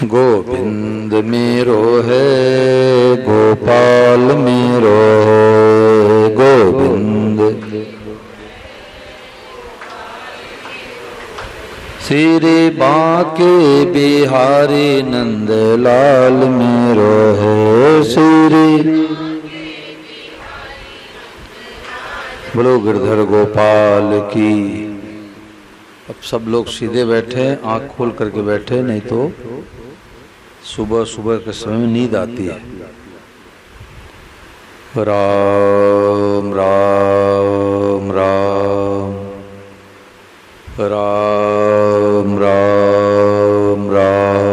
गोविंद मेरो है, गोपाल मेरो है, गोविंद। श्री बांके बिहारी नंद लाल मेरो है, श्री बोलो गिरधर गोपाल की। अब सब लोग सीधे बैठे, आंख खोल करके बैठे, नहीं तो सुबह सुबह के समय में नींद आती है। राम राम राम राम राम राम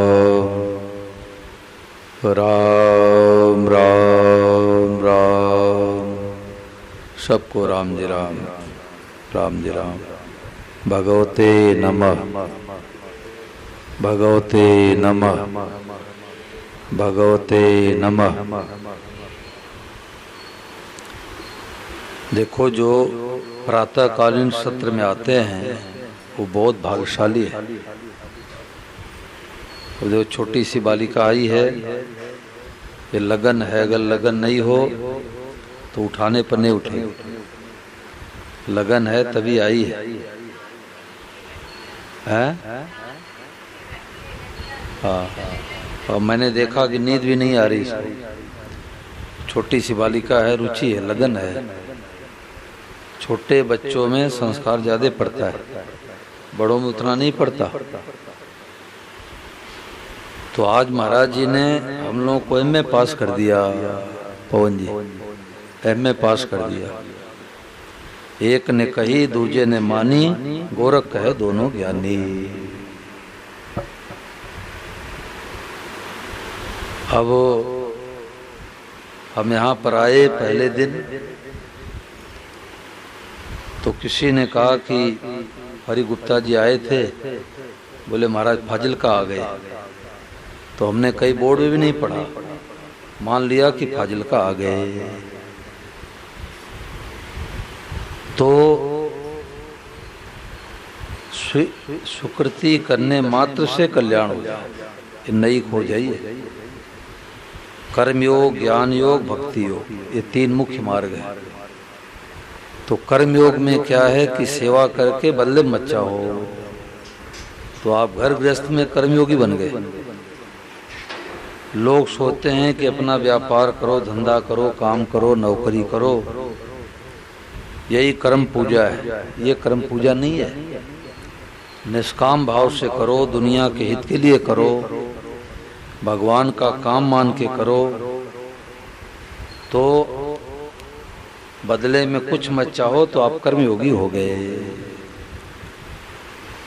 राम राम राम। सबको राम जी राम, राम जी राम। भगवते नमः, भगवते नमः, भगवते नमः। देखो, जो प्रातःकालीन सत्र में आते हैं वो बहुत भाग्यशाली है। वो जो छोटी सी बालिका आई है, ये लगन है, अगर लगन नहीं हो तो उठाने पर नहीं उठेगी। लगन है तभी आई है, हैं? हाँ। और मैंने देखा कि नींद भी नहीं आ रही। छोटी सी बालिका है, रुचि है, लगन है। छोटे बच्चों में संस्कार ज्यादा पड़ता है, बड़ों में उतना नहीं पड़ता। तो आज महाराज जी ने हम लोगों को एमए पास कर दिया। पवन जी एमए पास कर दिया। एक ने कही दूजे ने मानी, गोरख कहे दोनों ज्ञानी। अब हम यहाँ पर आए पहले दिन तो किसी ने कहा कि हरि गुप्ता जी आए थे, बोले महाराज फाजिल्का आ गए। तो हमने कई बोर्ड में भी नहीं पढ़ा, मान लिया कि फाजिल्का आ गए। तो सुकृति करने मात्र से कल्याण हो जाए, नई खोज है ये। कर्म योग, ज्ञान योग, भक्ति योग, ये तीन मुख्य मार्ग है। तो कर्म योग में क्या है कि सेवा करके बदले मत चाहो। तो आप घर गृहस्थ में कर्मयोगी बन गए। लोग सोचते हैं कि अपना व्यापार करो, धंधा करो, काम करो, नौकरी करो, यही कर्म पूजा है। ये कर्म पूजा नहीं है। निष्काम भाव से करो, दुनिया के हित के लिए करो, भगवान का काम मान के करो, तो बदले में कुछ मत चाहो तो आप कर्मयोगी हो गए।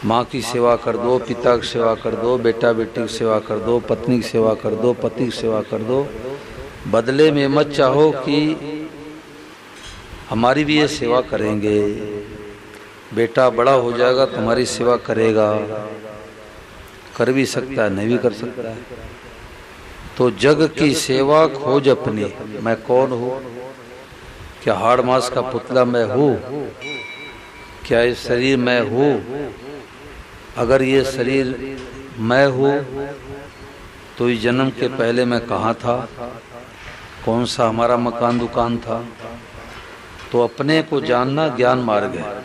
माँ की सेवा कर दो, पिता की सेवा कर दो, बेटा बेटी की सेवा कर दो, पत्नी की सेवा कर दो, पति की सेवा कर दो। बदले में मत चाहो कि हमारी भी ये सेवा करेंगे, बेटा बड़ा हो जाएगा तुम्हारी सेवा करेगा। कर भी सकता है, नहीं भी कर सकता है। तो जग की सेवा खोज अपनी, मैं कौन हूँ? क्या हाड़ मांस का पुतला मैं हूँ? क्या ये शरीर मैं हूँ? अगर ये शरीर मैं हूँ तो इस जन्म के पहले मैं कहाँ था? कौन सा हमारा मकान दुकान था? तो अपने को जानना ज्ञान मार्ग है,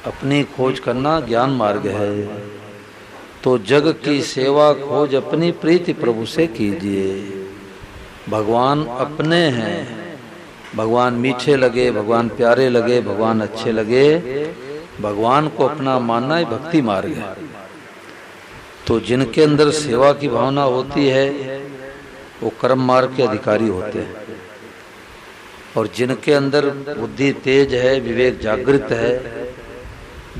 अपनी खोज करना ज्ञान मार्ग है। तो जग की सेवा खोज अपनी, प्रीति प्रभु से कीजिए। भगवान अपने हैं, भगवान मीठे लगे, भगवान प्यारे लगे, भगवान अच्छे लगे, भगवान को अपना मानना ही भक्ति मार्ग है। तो जिनके अंदर सेवा की भावना होती है वो कर्म मार्ग के अधिकारी होते हैं। और जिनके अंदर बुद्धि तेज है, विवेक जागृत है,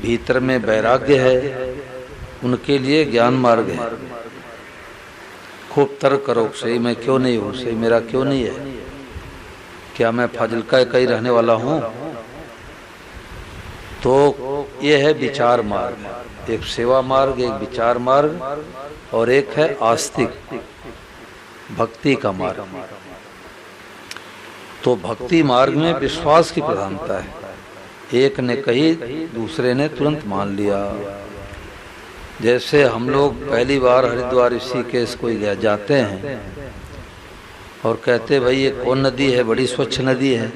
भीतर में वैराग्य है, उनके लिए ज्ञान मार्ग है। खूब तर्क करो, सही मैं क्यों नहीं हूँ, सही मेरा क्यों नहीं है, क्या मैं फाजिल्का का ही रहने वाला हूँ? तो ये है विचार मार्ग। एक सेवा मार्ग, एक विचार मार्ग, और एक है आस्तिक भक्ति का मार्ग। तो भक्ति मार्ग में विश्वास की प्रधानता है। एक ने कही, दूसरे ने तुरंत मान लिया। जैसे हम लोग पहली बार हरिद्वार ऋषिकेश कोई जाते हैं और कहते भाई ये कौन नदी है, बड़ी स्वच्छ नदी है,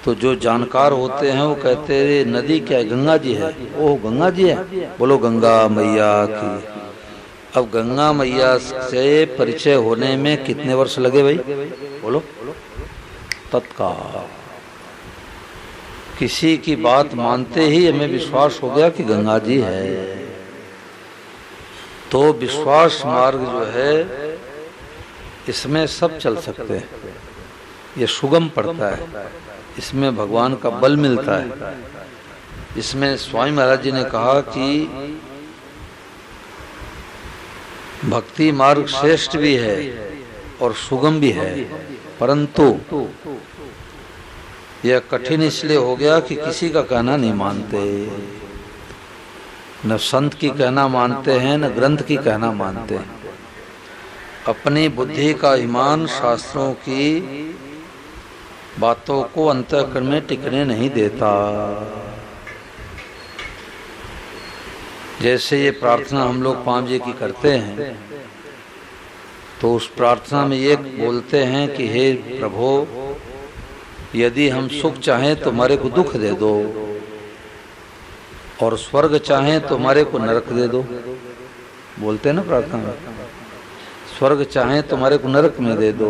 तो जो जानकार होते हैं वो कहते हैं नदी क्या है, गंगा जी है। ओह गंगा जी है, बोलो गंगा मैया की। अब गंगा मैया से परिचय होने में कितने वर्ष लगे भाई, बोलो? तत्काल किसी की बात मानते ही हमें विश्वास हो गया कि गंगा जी है। तो विश्वास मार्ग जो है इसमें सब चल सकते हैं, ये सुगम पड़ता है, इसमें भगवान का बल मिलता है। इसमें स्वामी महाराज जी ने कहा कि भक्ति मार्ग श्रेष्ठ भी है और सुगम भी है, परंतु यह कठिन इसलिए हो गया कि किसी का कहना नहीं मानते, न संत की कहना मानते हैं न ग्रंथ की कहना मानते हैं। अपनी बुद्धि का ईमान शास्त्रों की बातों को अंतःकरण में टिकने नहीं देता। जैसे ये प्रार्थना हम लोग 5 बजे की करते हैं, तो उस प्रार्थना में ये बोलते हैं कि हे प्रभु, यदि हम सुख चाहें तो हमारे को दुख दे दो, और स्वर्ग चाहें तो हमारे को नरक दे दो। बोलते हैं ना प्रार्थना में, स्वर्ग चाहें तो हमारे को नरक में दे दो,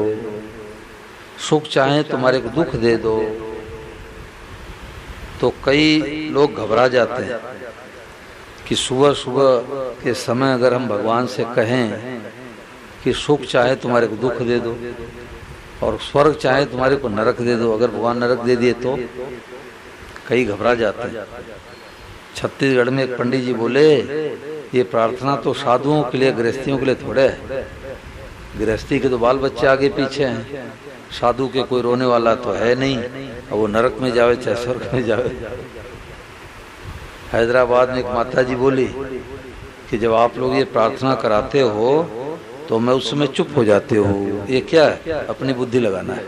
सुख चाहें तो हमारे को दुख दे दो। तो कई लोग घबरा जाते हैं कि सुबह सुबह के समय अगर हम भगवान से कहें कि सुख चाहे तुम्हारे को दुख दे दो और स्वर्ग चाहे तुम्हारे को नरक दे दो, अगर भगवान नरक दे दिए तो कई घबरा जाते हैं। छत्तीसगढ़ में एक पंडित जी बोले, ये प्रार्थना तो साधुओं के लिए, गृहस्थियों के लिए थोड़े है। गृहस्थी के तो बाल बच्चे आगे पीछे हैं, साधु के कोई रोने वाला तो है नहीं, और वो नरक में जावे चाहे स्वर्ग में जावे। हैदराबाद में एक माता जी बोली कि जब आप लोग ये प्रार्थना कराते हो तो मैं उस समय चुप हो जाते हो। ये क्या है? अपनी बुद्धि लगाना है,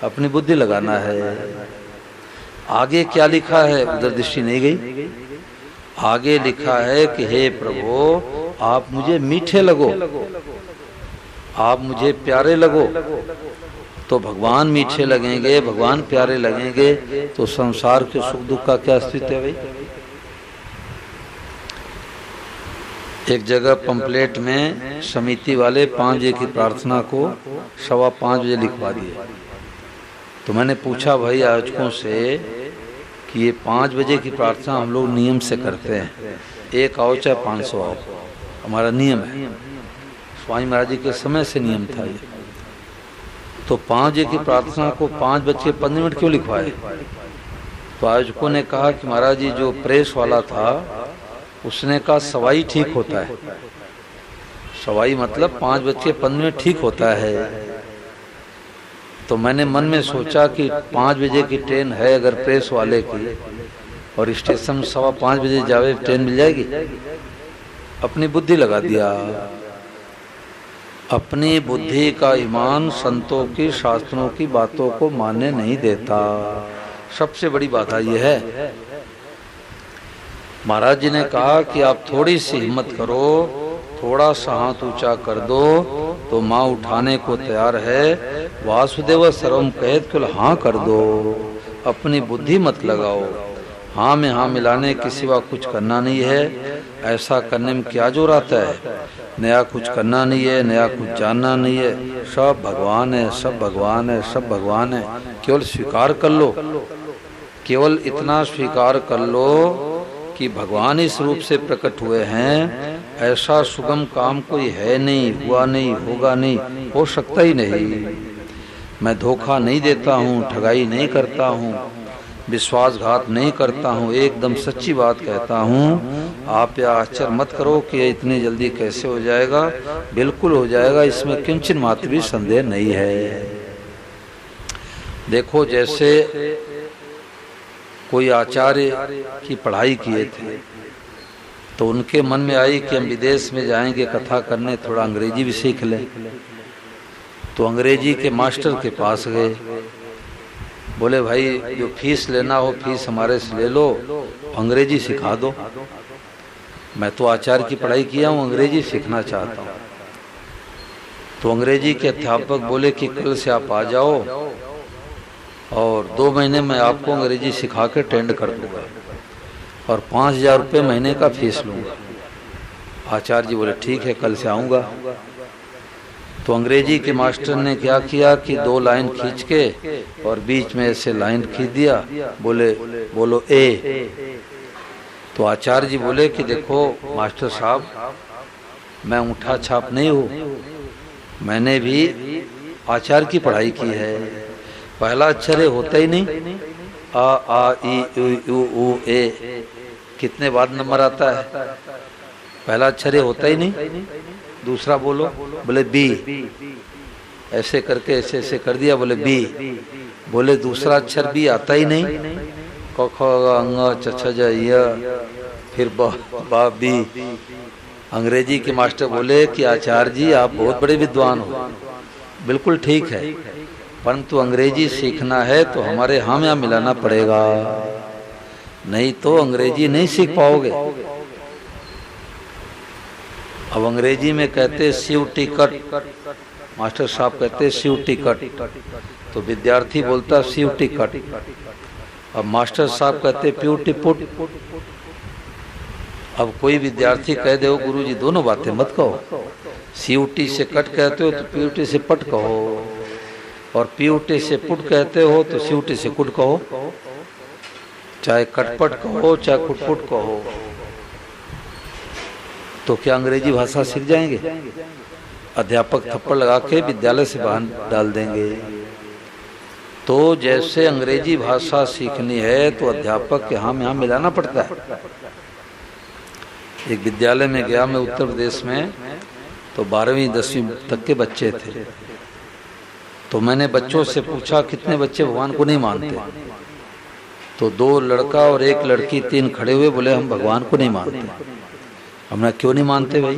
अपनी बुद्धि लगाना है। आगे क्या लिखा है उधर दृष्टि नहीं गई। आगे लिखा है कि हे प्रभु, आप मुझे मीठे लगो, आप मुझे प्यारे लगो, तो भगवान मीठे लगेंगे, भगवान प्यारे लगेंगे, तो संसार के सुख दुख का क्या अस्तित्व है भाई? एक जगह पंपलेट में समिति वाले 5 बजे की प्रार्थना को 5:15 बजे लिखवा दिए। तो मैंने पूछा भाई आयोजकों से कि ये 5 बजे की प्रार्थना हम लोग नियम से करते हैं, एक आओ चाहे 500 आओ, हमारा नियम है। स्वामी महाराज जी के समय से नियम था ये। तो 5 बजे की प्रार्थना को 5:15 क्यों लिखवाए? तो आयोजकों ने कहा कि महाराज जी जो प्रेस वाला था उसने कहा सवाई ठीक होता है। सवाई मतलब 5:15 ठीक होता है। तो मैंने मन में सोचा कि 5 बजे की ट्रेन है अगर प्रेस वाले की, और स्टेशन 5:15 बजे जावे, ट्रेन मिल जाएगी? अपनी बुद्धि लगा दिया। अपनी बुद्धि का ईमान संतों की, शास्त्रों की बातों को मानने नहीं देता। सबसे बड़ी बाधा यह है। महाराज जी ने कहा कि आप थोड़ी सी हिम्मत करो, थोड़ा सा हाथ ऊंचा कर दो तो माँ उठाने को तैयार है। वासुदेव सर्वम कहत कुल हाँ कर दो, अपनी बुद्धि मत लगाओ। हाँ में हाँ मिलाने के सिवा कुछ करना नहीं है। ऐसा करने में क्या जोर आता है? नया कुछ करना नहीं है, नया कुछ जानना नहीं है। सब भगवान है, सब भगवान है, सब भगवान है। केवल स्वीकार कर लो, केवल इतना स्वीकार कर लो कि भगवान इस रूप से प्रकट हुए हैं। ऐसा सुगम काम कोई है नहीं, हुआ नहीं, होगा नहीं, हो सकता ही नहीं। मैं धोखा नहीं देता हूँ, ठगाई नहीं करता हूँ, विश्वासघात नहीं करता हूँ, एकदम सच्ची बात कहता हूँ। आप यह आश्चर्य मत करो कि इतनी जल्दी कैसे हो जाएगा। बिल्कुल हो जाएगा, इसमें किंचित मात्र भी संदेह नहीं है। देखो जैसे कोई आचार्य की पढ़ाई किए थे तो उनके मन में आई कि हम विदेश में जाएंगे कथा करने, थोड़ा अंग्रेजी भी सीख लें। तो अंग्रेजी के मास्टर के पास गए, बोले भाई जो फीस लेना हो फीस हमारे से ले लो, अंग्रेजी सिखा दो। मैं तो आचार्य की पढ़ाई किया हूँ, अंग्रेजी सीखना चाहता हूँ। तो अंग्रेजी के अध्यापक बोले कि कल से आप आ जाओ और 2 महीने में आपको अंग्रेजी सिखा के ट्रेंड कर दूंगा और 5,000 रुपये महीने का फीस लूँगा। आचार्य जी बोले ठीक है, कल से आऊँगा। तो अंग्रेजी के मास्टर ने क्या किया कि 2 लाइन खींच के और बीच में ऐसे लाइन खींच दिया, बोले बोलो ए। तो आचार्य जी बोले कि देखो मास्टर साहब, मैं अंगूठा छाप नहीं हूँ, मैंने भी आचार्य की पढ़ाई की है। पहला अक्षर होता ही नहीं, आ ई यू ऊ ए, कितने बाद नंबर आता है? पहला अक्षर होता ही नहीं। दूसरा बोलो, बोले बी, ऐसे करके ऐसे ऐसे कर दिया, बोले बी। बोले दूसरा अक्षर भी आता ही नहीं, क ख ग च छ ज य, फिर ब बी। अंग्रेजी के मास्टर बोले कि आचार्य जी आप बहुत बड़े विद्वान हो। बिल्कुल ठीक है, परंतु अंग्रेजी सीखना है तो हमारे हम यहाँ मिलाना पड़ेगा, नहीं तो अंग्रेजी नहीं सीख पाओगे। अब अंग्रेजी में कहते सीयूटी कट, मास्टर साहब कहते सीयूटी कट, तो विद्यार्थी बोलता सीयूटी कट। अब मास्टर साहब कहते प्यूटी पुट। अब कोई विद्यार्थी कह दे गुरुजी दोनों बातें मत कहो, सीयूटी से कट कहते हो तो पीयूटी से पट कहो, और पीयूटी से पुट कहते हो तो सीयूटी से कुट कहो, चाहे कटपट कहो चाहे कुटपुट कहो। तो क्या अंग्रेजी भाषा सीख जाएंगे? अध्यापक थप्पड़ लगा के विद्यालय से बाहर डाल देंगे। तो जैसे अंग्रेजी भाषा सीखनी है तो अध्यापक के यहाँ मिलाना पड़ता है। एक विद्यालय में गया मैं उत्तर प्रदेश में, तो 12वीं 10वीं तक के बच्चे थे। तो मैंने बच्चों से पूछा कितने बच्चे भगवान को नहीं मानते? तो 2 लड़का और 1 लड़की 3 खड़े हुए, बोले हम भगवान को नहीं मानते। हमने क्यों नहीं मानते भाई?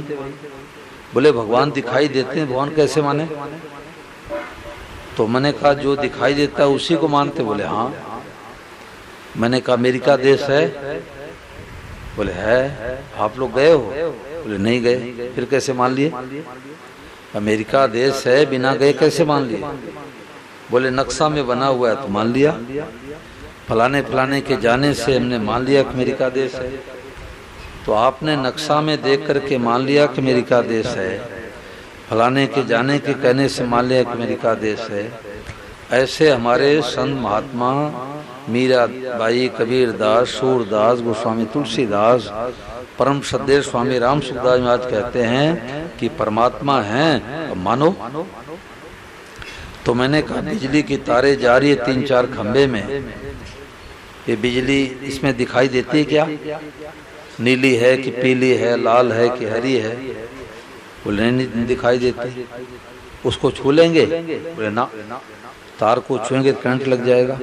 बोले भगवान दिखाई देते हैं, भगवान कैसे माने? तो मैंने कहा जो दिखाई देता है उसी को मानते? बोले हाँ। मैंने कहा अमेरिका देश है? बोले है। आप लोग गए हो? बोले नहीं गए। फिर कैसे मान लिए? अमेरिका देश है, बिना गए कैसे मान लिए? बोले नक्शा में बना हुआ है तो मान लिया, फलाने फलाने के जाने से हमने मान लिया कि अमेरिका देश है। तो आपने नक्शा में देख करके मान लिया कि अमेरिका देश है, फलाने के जाने के कहने से मान लिया कि अमेरिका देश है। ऐसे हमारे संत महात्मा मीरा बाई, कबीर दास, सूरदास, गोस्वामी तुलसीदास, परम श्रद्धेय स्वामी राम सुखदास महाराज कहते हैं कि परमात्मा है, मानो। तो मैंने कहा बिजली की तारे जा रही है 3-4 खंबे में, ये बिजली इसमें दिखाई देती है क्या? नीली है कि पीली है, लाल है कि हरी है? बोले नहीं दिखाई देती। उसको छू लेंगे? बोले ना, तार को छुएंगे तो करंट लग जाएगा।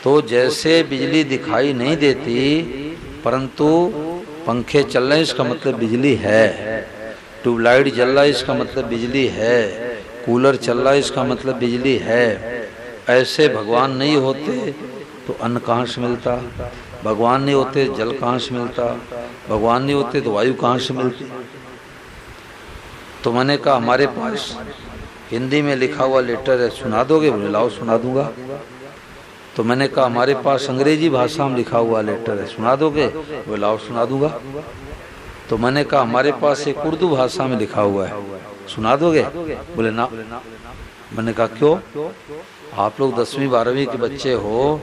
तो जैसे बिजली दिखाई नहीं देती परंतु पंखे चल रहे हैं इसका मतलब बिजली है, ट्यूबलाइट जल रहा है इसका मतलब बिजली है, कूलर चल रहा है इसका मतलब बिजली है। ऐसे भगवान नहीं होते तो अन्न कहाँ से मिलता? भगवान नहीं होते जल कहाँ से मिलता? भगवान नहीं होते तो वायु कहाँ से मिलती? तो मैंने कहा हमारे पास हिंदी में लिखा हुआ लेटर है, सुना दोगे? बोले लाओ सुना दूंगा। तो मैंने कहा हमारे पास अंग्रेजी भाषा में लिखा हुआ लेटर है, सुना दोगे? बोले लाओ सुना दूंगा। तो मैंने कहा हमारे पास एक उर्दू भाषा में लिखा हुआ है, सुना दोगे? बोले ना। मैंने कहा क्यों? आप लोग 10वीं 12वीं के बच्चे हो,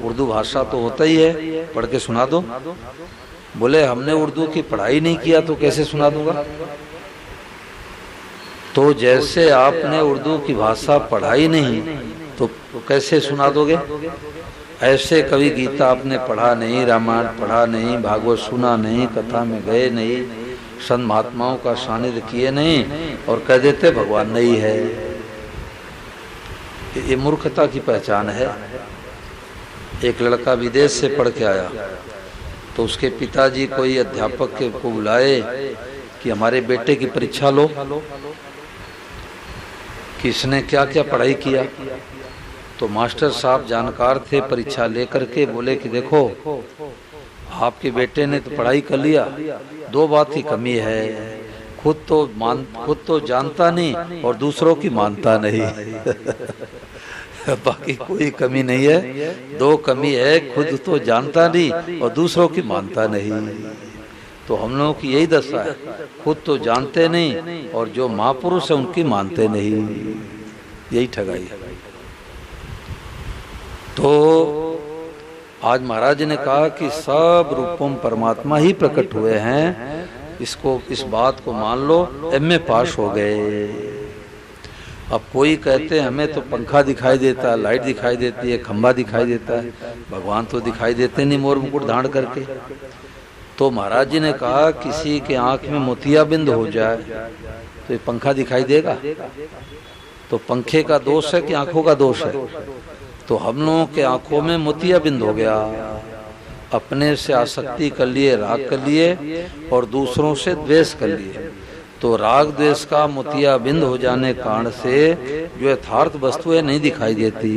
उर्दू भाषा तो होता ही है, पढ़ के सुना दो। बोले हमने उर्दू की पढ़ाई नहीं किया तो कैसे सुना दूंगा? तो जैसे आपने उर्दू की भाषा पढ़ाई नहीं तो कैसे सुना दोगे? ऐसे कभी गीता आपने पढ़ा नहीं, रामायण पढ़ा नहीं, भागवत सुना नहीं, कथा में गए नहीं, संत महात्माओं का सानिध्य किए नहीं और कह देते भगवान नहीं है। ये मूर्खता की पहचान है। एक लड़का विदेश से पढ़ के आया तो उसके पिताजी कोई अध्यापक के को बुलाए कि हमारे बेटे की परीक्षा लो कि इसने क्या क्या पढ़ाई किया। तो मास्टर साहब जानकार थे, परीक्षा लेकर के बोले कि देखो आपके बेटे ने तो पढ़ाई कर लिया, दो बात की कमी है, खुद तो जानता नहीं और दूसरों की मानता नहीं। बाकी कोई कमी नहीं है, दो कमी है, खुद तो जानता नहीं और दूसरों की मानता नहीं। तो हम लोगों की यही दशा है, खुद तो जानते नहीं और जो महापुरुष है उनकी मानते नहीं, यही ठगाई है। तो आज महाराज ने कहा कि सब रूपों में परमात्मा ही प्रकट हुए हैं, इसको इस बात को मान लो, एमए पास हो गए। अब कोई कहते हैं हमें तो पंखा दिखाई देता है, लाइट दिखाई देती है, खंबा दिखाई देता है, भगवान तो दिखाई देते नहीं मोर मुकुट धारण करके। तो महाराज जी ने कहा किसी के आंख में मोतियाबिंद हो जाए तो ये पंखा दिखाई देगा? तो पंखे का दोष है कि आंखों का दोष है? तो हम लोगों के आंखों में मोतियाबिंद हो गया, अपने से आसक्ति कर लिए, राग कर लिए और दूसरों से द्वेष कर लिए। तो राग द्वेष का मोतियाबिंद हो जाने कारण से जो यथार्थ वस्तु है नहीं दिखाई देती।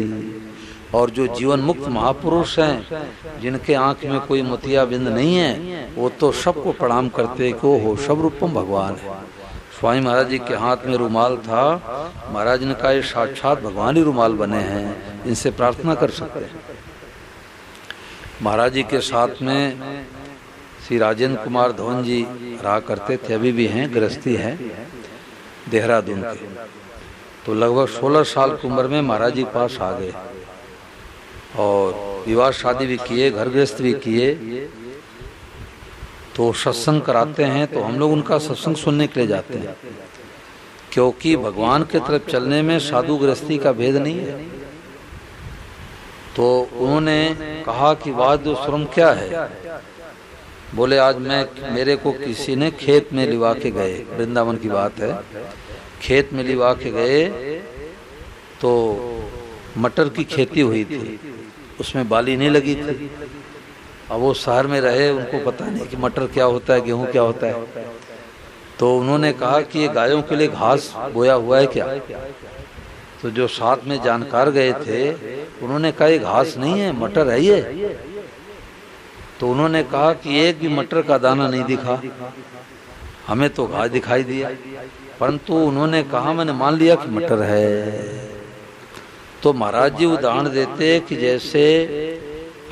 और जो जीवन मुक्त महापुरुष हैं जिनके आंख में कोई मोतियाबिंद नहीं है, वो तो सबको प्रणाम करते को हो सब रूपम भगवान है। स्वामी महाराज जी के हाथ में रुमाल था, महाराज ने कहा ये साक्षात भगवान ही रुमाल बने हैं, इनसे प्रार्थना कर सकते हैं। महाराज जी के साथ में श्री राजेंद्र कुमार धवन जी रहा करते थे, अभी भी हैं, गृहस्थी हैं देहरादून के। तो लगभग 16 साल की उम्र में महाराज जी पास आ गए और विवाह शादी भी किए, घर गृहस्थ भी किए। तो सत्संग कराते हैं तो हम लोग उनका सत्संग सुनने के लिए जाते हैं, क्योंकि भगवान के तरफ चलने में साधु गृहस्थी का भेद नहीं है। तो उन्होंने कहा कि वाद्य स्वरम क्या है? बोले आज मेरे को किसी ने खेत में लिवा के गए, वृंदावन की बात है, खेत में लिवा के गए तो मटर की खेती हुई थी, उसमें बाली नहीं लगी थी। अब वो शहर में रहे, उनको पता नहीं कि मटर क्या होता है, गेहूं क्या होता है। तो उन्होंने कहा कि ये गायों के लिए घास बोया हुआ है क्या? तो जो साथ में जानकार गए थे उन्होंने कहा ये घास नहीं है, मटर है ये। तो उन्होंने कहा कि एक भी मटर का दाना नहीं दिखा, हमें तो घास दिखाई दिया। परंतु उन्होंने कहा मैंने मान लिया कि मटर है। तो महाराज जी उदाहरण देते कि जैसे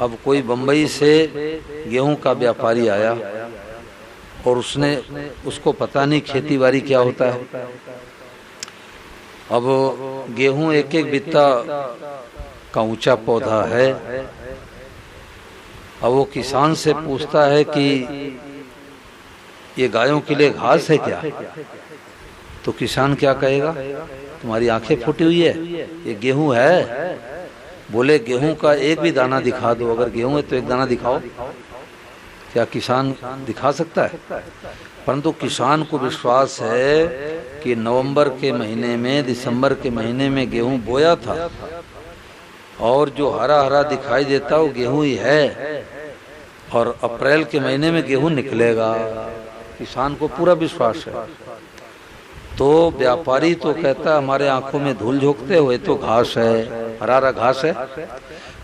अब कोई बंबई से गेहूं का व्यापारी आया और उसको पता नहीं खेती बाड़ी क्या होता है। अब गेहूं एक एक बित्ता का ऊंचा पौधा है। अब वो किसान से पूछता है कि ये गायों के लिए घास है क्या? तो किसान क्या कहेगा? तुम्हारी आंखें फूटी हुई है, ये गेहूं है। बोले गेहूं का एक भी दाना दिखा दो, अगर गेहूं है तो एक दाना दिखाओ। क्या किसान दिखा सकता है? परंतु किसान को विश्वास है कि नवंबर के महीने में, दिसंबर के महीने में गेहूं बोया था और जो हरा हरा दिखाई देता वो गेहूं ही है, और अप्रैल के महीने में गेहूं निकलेगा। किसान को पूरा विश्वास है। तो व्यापारी तो कहता हमारे आंखों में धूल झोंकते हुए तो घास है, हरा हरा घास है,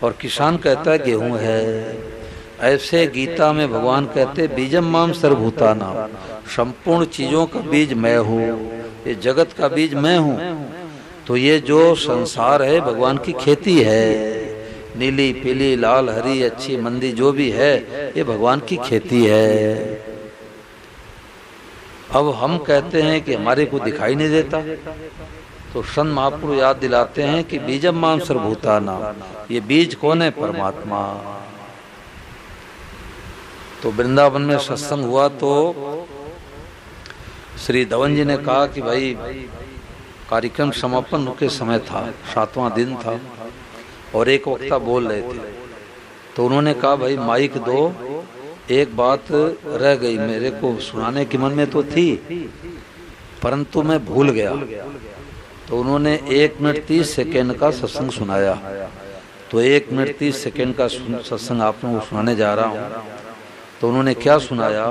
और किसान कहता है गेहूं है। ऐसे गीता में भगवान कहते बीजम माम सर्वभूतानां, संपूर्ण चीजों का बीज मैं हूँ, ये जगत का बीज मैं हूँ। तो ये जो संसार है भगवान की खेती है, नीली पीली लाल हरी अच्छी मंदी जो भी है ये भगवान की खेती है। अब हम कहते हैं कि हमारे को दिखाई नहीं देता, तो संत महापुरुष याद दिलाते हैं कि बीजम माम सर्वभूतानां, ये बीज कौन है? परमात्मा। तो वृंदावन में सत्संग हुआ तो श्री धवन जी ने कहा कि भाई कार्यक्रम समापन के समय था, 7वां दिन था और एक वक्ता बोल रहे थे। तो उन्होंने कहा भाई माइक दो, एक बात रह गई मेरे को सुनाने के मन में तो थी परंतु मैं भूल गया। तो उन्होंने 1 मिनट 30 सेकेंड का सत्संग सुनाया। तो 1 मिनट 30 सेकेंड का सत्संग आप लोगों को सुनाने जा रहा हूँ। तो उन्होंने क्या सुनाया?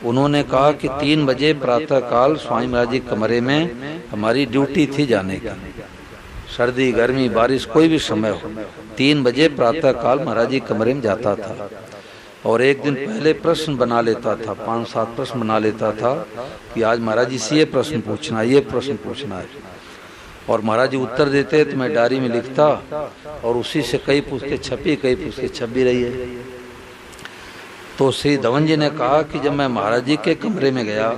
उन्होंने कहा कि 3 बजे प्रातः काल स्वामी महाराज जी कमरे में हमारी ड्यूटी थी जाने की, सर्दी गर्मी बारिश कोई भी समय हो, 3 बजे प्रातः काल महाराज जी कमरे में जाता था। और एक दिन पहले प्रश्न बना लेता था, 5-7 प्रश्न बना लेता था कि आज महाराज जी से ये प्रश्न पूछना, ये प्रश्न पूछना है, और महाराज जी उत्तर देते तो मैं डायरी में लिखता, और उसी से कई पुस्तकें छपी, कई पुस्तकें छप भी रही है। तो श्री धवन जी ने कहा कि जब मैं महाराज जी के कमरे में गया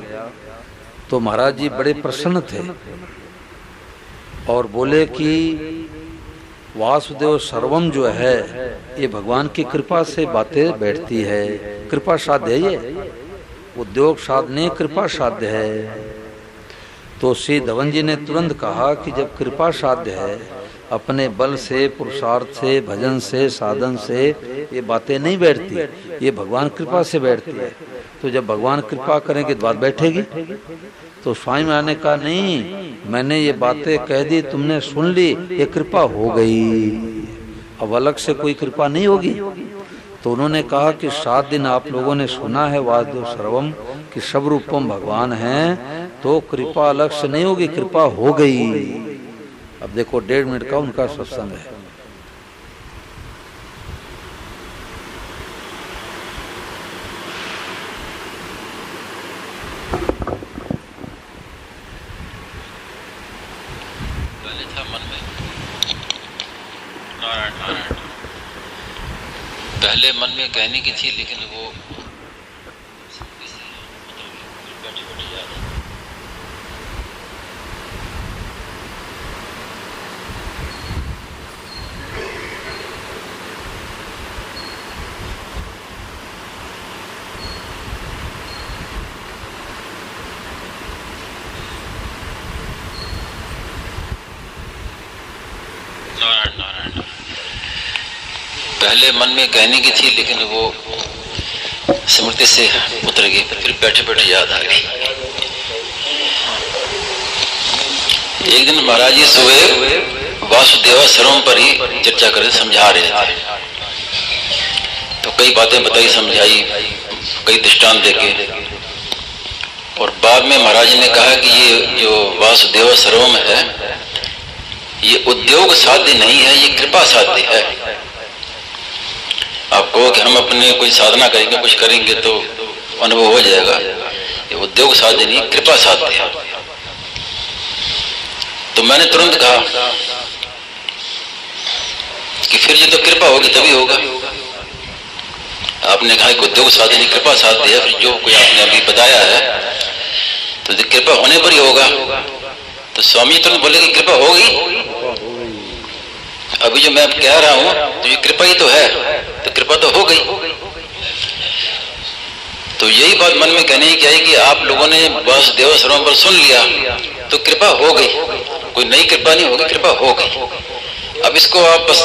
तो महाराज जी बड़े प्रसन्न थे और बोले कि वासुदेव सर्वम जो है ये भगवान की कृपा से बातें बैठती है, कृपा साध्य है, ये उद्योग साधने कृपा साध्य है। तो श्री धवन जी ने तुरंत कहा कि जब कृपा साध्य है, अपने बल से, पुरुषार्थ से, भजन से, साधन से ये बातें नहीं बैठती, ये भगवान कृपा से बैठती है। तो जब भगवान कृपा करेंगे तो बात बैठेगी। तो स्वामी महाराज ने कहा नहीं, मैंने ये बातें कह दी, तुमने सुन ली, ये कृपा हो गई, अब अलग से कोई कृपा नहीं होगी। तो उन्होंने कहा कि 7 दिन आप लोगों ने सुना है वासुदेव सर्वम कि सब रूपम भगवान हैं, तो कृपा अलग से नहीं होगी, कृपा हो गई। अब देखो 1.5 मिनट का उनका सत्संग है। पहले मन में कहने की थी, लेकिन वो पहले मन में कहने की थी, लेकिन वो स्मृति से उतर गई, फिर बैठे बैठे याद आ गई। एक दिन महाराज जी सुबह वासुदेव सर्वम पर ही चर्चा कर समझा रहे थे, तो कई बातें बताई, समझाई, कई दृष्टांत देके, और बाद में महाराज जी ने कहा कि ये जो वासुदेव सर्वम है ये उद्योग साध्य नहीं है, ये कृपा साध्य है। आप कहो कि हम अपने कोई साधना करेंगे, कुछ करेंगे तो अनुभव हो जाएगा, ये उद्योग साध्य नहीं, कृपा साध्य है। तो मैंने तुरंत कहा कि फिर ये तो कृपा होगी तभी होगा। आपने कहा कि उद्योग साध्य नहीं, कृपा साध्य है, फिर जो कोई आपने अभी बताया है तो कृपा होने पर ही होगा। तो स्वामी तुरंत बोले कि कृपा होगी, अभी जो मैं कह रहा हूं तो ये कृपा ही तो है, तो कृपा तो हो गई। तो यही बात मन में कहने की आई कि आप लोगों ने वासुदेव सर्वम पर सुन लिया तो कृपा हो गई, कोई नई कृपा नहीं होगी, कृपा हो गई। अब इसको आप बस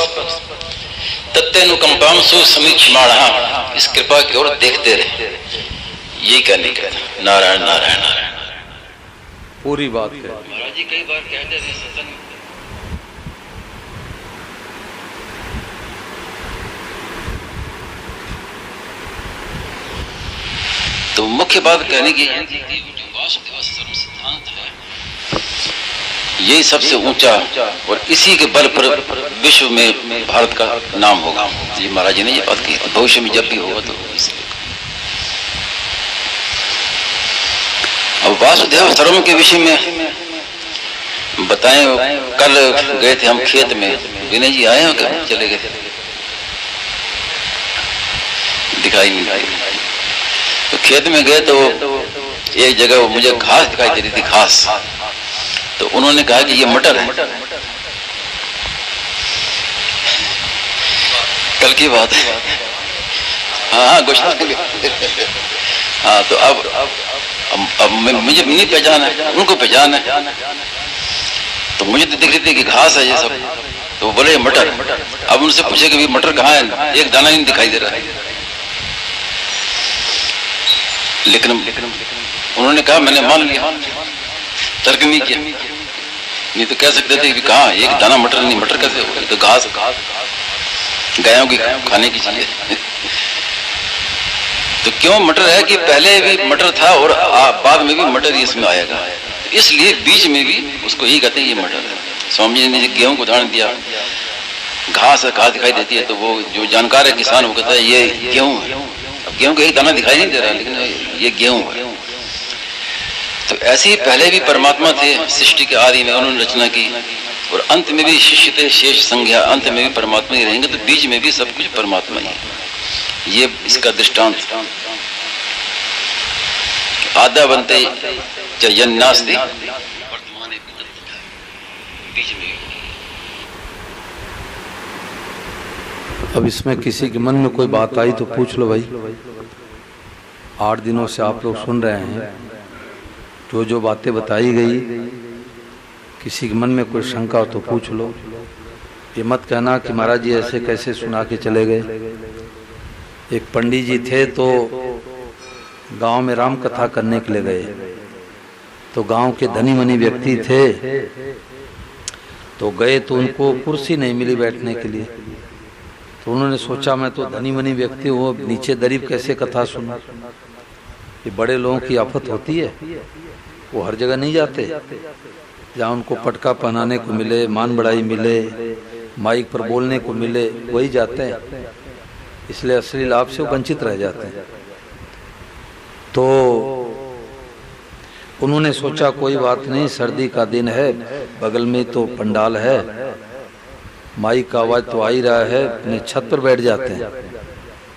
तत्तेनुकंपाम सुसमीक्षमाणः, इस कृपा की ओर देखते रहे, यही कहने का। नारायण नारायण नारायण पूरी बात है। महाराज जी कई बार कहते थे सत्संग, तो मुख्य बात कहने की जो वासुदेव सर्वम सिद्धांत है यही सबसे ऊंचा, और इसी के बल पर विश्व में भारत का नाम होगा। जी महाराज जी ने ये बात की, भविष्य में जब भी होगा तो इसलिए। अब वासुदेव सर्वम के विषय में बताएं, कल गए थे हम खेत में, विनय जी आए हो क्या? चले गए थे, दिखाई नहीं आई। तो खेत में गए तो एक जगह वो मुझे घास दिखाई दे रही थी, घास। तो उन्होंने कहा कि ये मटर है। कल की बात है। हाँ गुजरात। हाँ तो अब मुझे नहीं पहचाना है, उनको पहचाना है। तो मुझे तो दिख रही थी कि घास है ये सब, तो बोले ये मटर। अब उनसे पूछे कि मटर कहाँ है, एक दाना नहीं दिखाई दे रहा है। लेकिन उन्होंने कहा, मैंने मान लिया, तर्क नहीं किया। नहीं तो कह सकते थे कि कहाँ एक दाना मटर नहीं, मटर कैसे हो, तो घास गायों की खाने की चीज है। तो क्यों मटर है कि पहले भी मटर था और बाद में भी मटर ही इसमें आएगा, इसलिए बीच में भी उसको यही कहते हैं ये मटर है। स्वामी जी ने गेहूं को उदाहरण दिया, घास दिखाई देती है, तो वो जो जानकार है किसान वो कहता है ये गेहूं है, अब गेहूं का एक दाना दिखाई नहीं दे रहा, लेकिन ये गेहूं है। तो ऐसे ही पहले भी परमात्मा थे, सृष्टि के आदि में उन्होंने रचना की, और अंत में भी शिष्य थे, शेष संज्ञा, अंत में भी परमात्मा ही रहेंगे। तो बीच में भी सब कुछ परमात्मा ही है। ये इसका दृष्टांत। आधा बनते जन्नास्ति वर्तमान बीच में। अब इसमें किसी के मन में कोई बात आई तो पूछ लो भाई। 8 दिनों से आप लोग सुन रहे हैं, जो बातें बताई गई, किसी के मन में कोई शंका हो तो पूछ लो। ये मत कहना कि महाराज जी ऐसे कैसे सुना के चले गए। एक पंडित जी थे तो गांव में राम कथा करने के लिए गए, तो गांव के धनी मनी व्यक्ति थे, तो गए तो उनको कुर्सी नहीं मिली बैठने के लिए। तो उन्होंने सोचा मैं तो धनी मनी व्यक्ति हूँ, नीचे दरीब कैसे कथा सुनूं। ये बड़े लोगों की आफत होती है, वो हर जगह नहीं जाते। जहाँ उनको पटका पहनाने को मिले, मान बढ़ाई मिले, माइक पर बोलने को मिले, वही जाते हैं। इसलिए असली लाभ से वो वंचित रह जाते हैं। तो उन्होंने सोचा कोई बात नहीं, सर्दी का दिन है, बगल में तो पंडाल है, माइक का आवाज तो आ ही रहा है, अपने छत पर बैठ जाते हैं।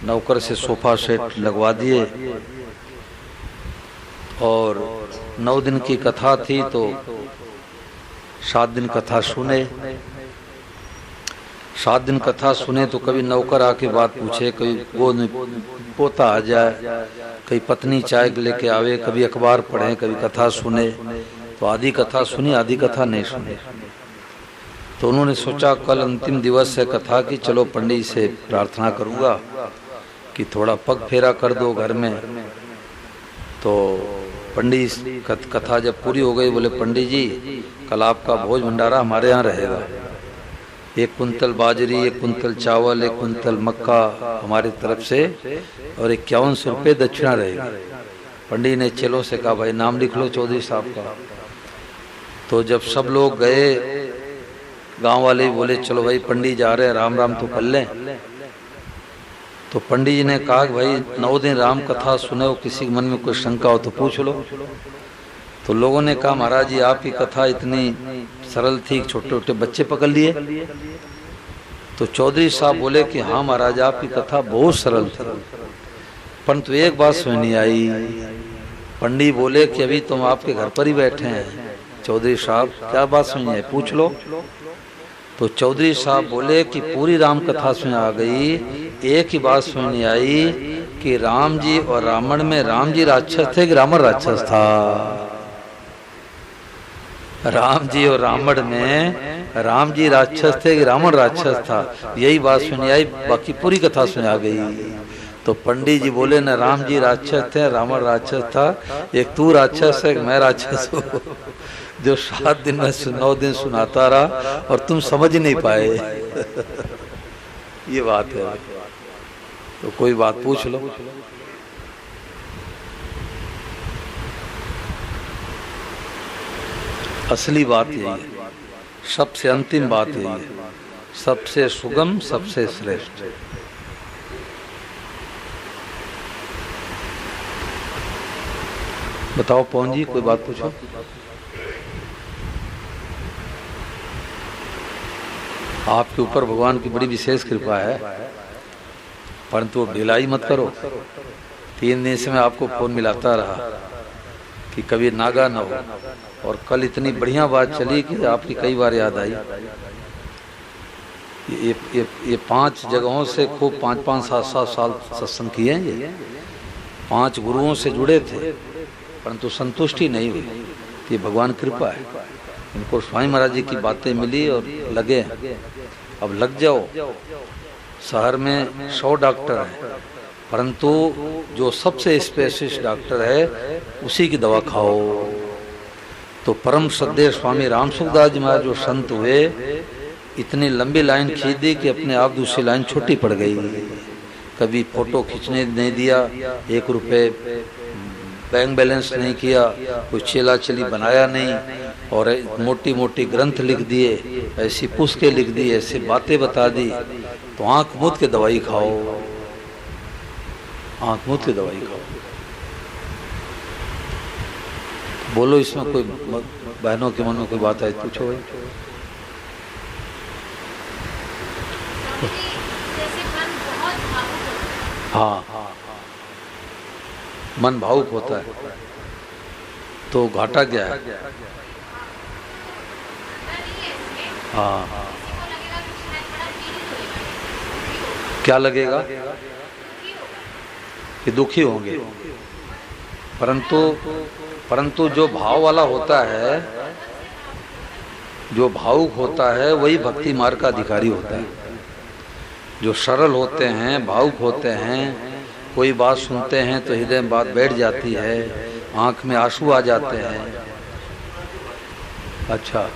नौकर से सोफा सेट लगवा दिए और 9 दिन की कथा थी तो 7 दिन कथा सुने। 7 दिन कथा सुने तो कभी नौकर आके बात पूछे, कभी वो पोता आ जाए, कभी पत्नी चाय लेके आवे, कभी अखबार पढ़े, कभी कथा सुने। तो आधी कथा सुनी, आधी कथा नहीं सुनी। तो उन्होंने सोचा कल अंतिम दिवस है कथा की, चलो पंडित से प्रार्थना करूंगा कि थोड़ा पग फेरा कर दो घर में। तो पंडित कथा जब पूरी हो गई, बोले पंडित जी कल आपका भोज भंडारा हमारे यहाँ रहेगा। 1 कुंतल बाजरी, 1 कुंतल चावल, 1 कुंतल मक्का हमारी तरफ से और 5100 रुपये दक्षिणा रहेगी। पंडित ने चेलों से कहा भाई नाम लिख लो चौधरी साहब का। तो जब सब लोग गए, गांव वाले बोले चलो भाई पंडित जा रहे हैं, राम राम तो कर लें। तो पंडित जी ने कहा कि भाई 9 दिन राम कथा सुने हो, किसी के मन में कोई शंका हो तो पूछ लो। तो लोगों ने कहा महाराज जी आपकी कथा इतनी सरल थी, छोटे छोटे बच्चे पकड़ लिए। तो चौधरी साहब बोले कि हाँ महाराज आपकी कथा बहुत सरल थी, परंतु एक बात समझ नहीं आई। पंडित बोले कि अभी तुम आपके घर पर ही बैठे हैं। चौधरी साहब क्या बात समझ नहीं आई, पूछ लो। तो चौधरी साहब बोले कि पूरी राम कथा सुन आ गई, एक ही बात सुन नहीं आई कि राम जी और रावण में राम जी राक्षस थे कि रावण राक्षस था। राम जी और रावण में राम जी राक्षस थे कि रावण राक्षस था, यही बात सुनी आई, बाकी पूरी कथा सुन आ गई। तो पंडित जी बोले न राम जी राक्षस थे, रावण राक्षस था, एक तू राक्षस है, मैं राक्षस हूँ जो 7 दिन में 9 दिन सुनाता रहा और तुम समझ नहीं पाए। ये बात है। तो कोई बात पूछ लो। असली बात यही है, सबसे अंतिम बात यही है, सबसे सुगम, सबसे श्रेष्ठ। बताओ पवन जी कोई बात पूछो। आपके ऊपर भगवान की बड़ी विशेष कृपा है, परंतु ढिलाई मत करो। 3 दिन से मैं आपको फोन मिलाता रहा कि कभी नागा ना हो, और कल इतनी बढ़िया बात चली कि आपकी कई बार याद आई। ये 5 जगहों से खूब 5-5, 7-7 साल सत्संग किए हैं। ये 5 गुरुओं से जुड़े थे, परंतु संतुष्टि नहीं हुई। ये भगवान कृपा है। इनको स्वामी महाराज जी की बातें मिली और लगे, अब लग जाओ। शहर में 100 डॉक्टर हैं, परंतु जो सबसे स्पेशलिस्ट डॉक्टर है उसी की दवा खाओ। तो परम श्रद्धेय स्वामी राम सुखदास जी महाराज जो संत हुए, इतनी लंबी लाइन खींच दी कि अपने आप दूसरी लाइन छोटी पड़ गई। कभी फोटो खींचने नहीं दिया, 1 रुपये बैंक बैलेंस नहीं किया, कोई चेला चली बनाया नहीं, और मोटी मोटी ग्रंथ लिख दिए, ऐसी पुस्तकें लिख दी, ऐसी बातें बता दी। तो आंख मूंद के दवाई खाओ। आँख मूंद के दवाई खाओ। बोलो, इसमें कोई बहनों के मन में कोई बात है पूछो भाई। हाँ, मन भावुक होता है तो घाटा क्या है? हाँ, क्या लगेगा कि दुखी होंगे, परंतु जो भाव वाला होता है, जो भावुक होता है, वही भक्ति मार्ग का अधिकारी होता है। जो सरल होते हैं, भावुक होते हैं, कोई बात सुनते हैं तो हृदय में बात बैठ जाती है, आंख में आंसू आ जाते हैं। अच्छा,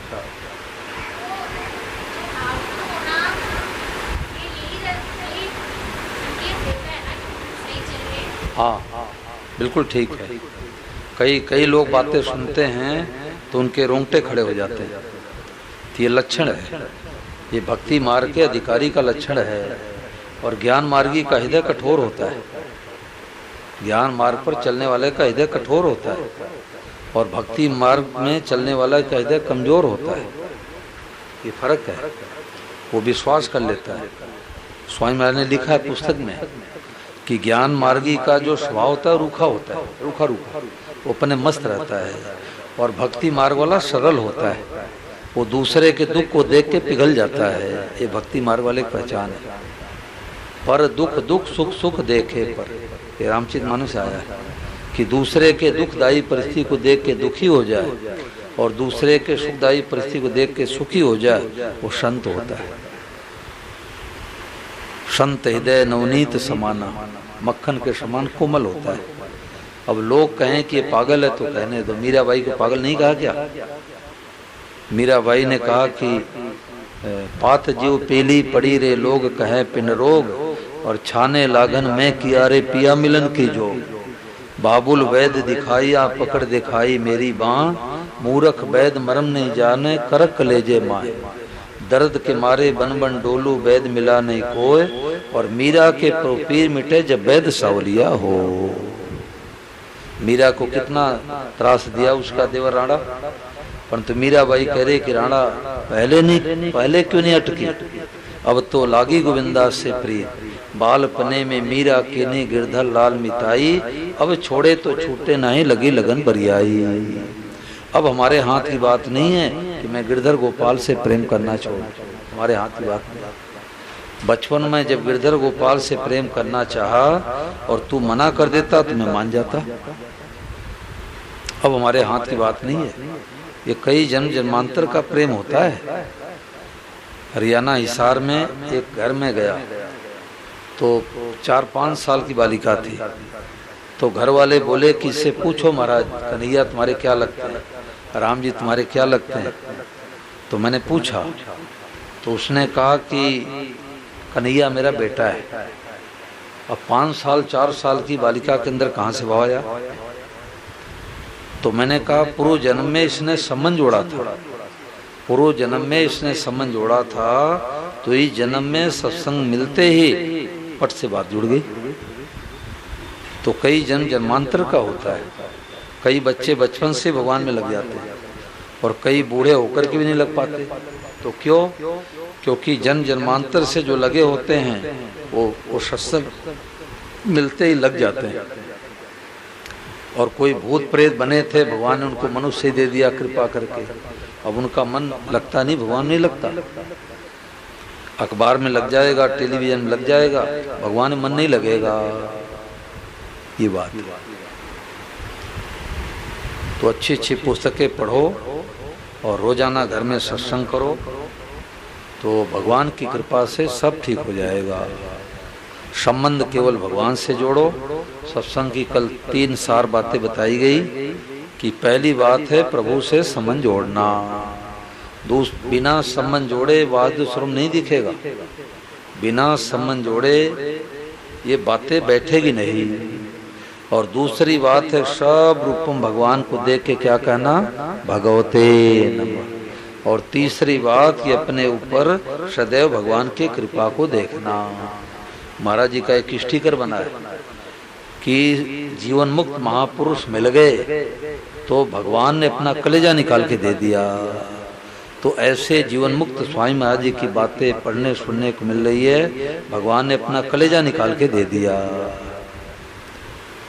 हाँ, बिल्कुल ठीक है। कई लोग बातें सुनते हैं तो उनके रोंगटे खड़े हो जाते हैं। तो ये लक्षण है, ये भक्ति मार्ग के अधिकारी का लक्षण है। और ज्ञान मार्गी का हृदय कठोर होता है। ज्ञान मार्ग पर चलने वाले का हृदय कठोर होता है और भक्ति मार्ग में चलने वाला का हृदय कमजोर होता है। ये फर्क है। वो विश्वास कर लेता है। स्वामी महाराज ने लिखा है पुस्तक में कि ज्ञान मार्गी का जो स्वभाव होता है रूखा होता है, रूखा वो अपने मस्त रहता है। और भक्ति मार्ग वाला सरल होता है, वो दूसरे के दुख को देख के पिघल जाता है। ये भक्ति मार्ग वाले की पहचान है। पर दुख दुख सुख सुख देखे पर, ये रामचरित मानस से आया है कि दूसरे के दुखदायी परिस्थिति को देख के दुखी हो जाए और दूसरे के सुखदायी परिस्थिति को देख के सुखी हो जाए, वो संत होता है। संत हृदय नवनीत समाना, मक्खन के समान कोमल होता है। अब लोग कहें कि ये पागल है तो कहने दो। मीराबाई को पागल नहीं कहा क्या? मीराबाई ने कहा कि पात जीव पेली पड़ी रे लोग कहे पिन रोग, और छाने लागन में किया रे पिया मिलन की जोग। बाबुल वैद दिखाइया पकड़ दिखाई मेरी बाँ, मूरख वैद मरम नहीं जाने करक लेजे माए। दर्द के मारे बन बन डोलू वैद मिला नहीं कोय, और मीरा के पीर मिटे जब वैद सावलिया हो। मीरा को कितना त्रास दिया उसका देवर राणा, परंतु मीराबाई कह रही कि राणा पहले क्यों नहीं अटकी? अब तो लागी गोविंदा से प्रिय, बाल पने में मीरा के ने गिरधर लाल मिताई। अब छोड़े तो छूटे नहीं लगी लगन बरियाई। अब हमारे हाथ की बात नहीं है कि मैं गिरधर गोपाल से प्रेम करना छोड़, हमारे हाथ की बात नहीं। बचपन में जब गिरधर गोपाल से प्रेम करना चाहा और तू मना कर देता तो मैं मान जाता। अब हमारे हाथ की बात नहीं है। ये कई जन्म जन्मांतर का प्रेम होता है। हरियाणा हिसार में एक घर में गया तो 4-5 साल की बालिका थी। तो घर वाले बोले कि इससे पूछो महाराज, कन्हैया तुम्हारे क्या लगते हैं, राम जी तुम्हारे क्या लगते हैं? तो मैंने पूछा तो उसने कहा कि कन्हैया मेरा बेटा है। अब 5 साल 4 साल की बालिका के अंदर कहाँ से भाव आया? तो मैंने कहा पूर्व जन्म में इसने संबंध जोड़ा था, पूर्व जन्म में इसने संबंध जोड़ा था, तो इस जन्म में सत्संग मिलते ही पट से बात जुड़ गई। तो कई जन्म जन्मांतर का होता है। कई बच्चे बचपन से भगवान में लग जाते हैं और कई बूढ़े होकर के भी नहीं लग पाते। तो क्यों? क्योंकि जन्म जन्मांतर से जो लगे होते हैं वो सत्संग मिलते ही लग जाते हैं। और कोई भूत प्रेत बने थे, भगवान ने उनको मनुष्य दे दिया कृपा करके। अब उनका मन लगता नहीं, भगवान नहीं लगता। अखबार में लग जाएगा, टेलीविजन में लग जाएगा, भगवान में मन नहीं लगेगा। ये बात। तो अच्छी अच्छी पुस्तकें पढ़ो और रोजाना घर में सत्संग करो, तो भगवान की कृपा से सब ठीक हो जाएगा। संबंध केवल भगवान से जोड़ो। सत्संग की कल 3 सार बातें बताई गई कि पहली बात है प्रभु से संबंध जोड़ना। बिना संबंध जोड़े वाद्य स्वरूप नहीं दिखेगा। बिना संबंध जोड़े ये बातें बैठेगी नहीं। और दूसरी बात है सब रूपम भगवान को देख के क्या कहना? भगवते नमः। और तीसरी बात कि अपने ऊपर सदैव भगवान की कृपा को देखना। महाराज जी का एक स्टिकर बना है, कि जीवन मुक्त महापुरुष मिल गए तो भगवान ने अपना कलेजा निकाल के दे दिया। तो ऐसे जीवन मुक्त स्वामी महाराज जी की बातें पढ़ने सुनने को मिल रही है, भगवान ने अपना कलेजा निकाल के दे दिया।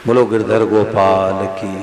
बोलो गिरधर गोपाल की।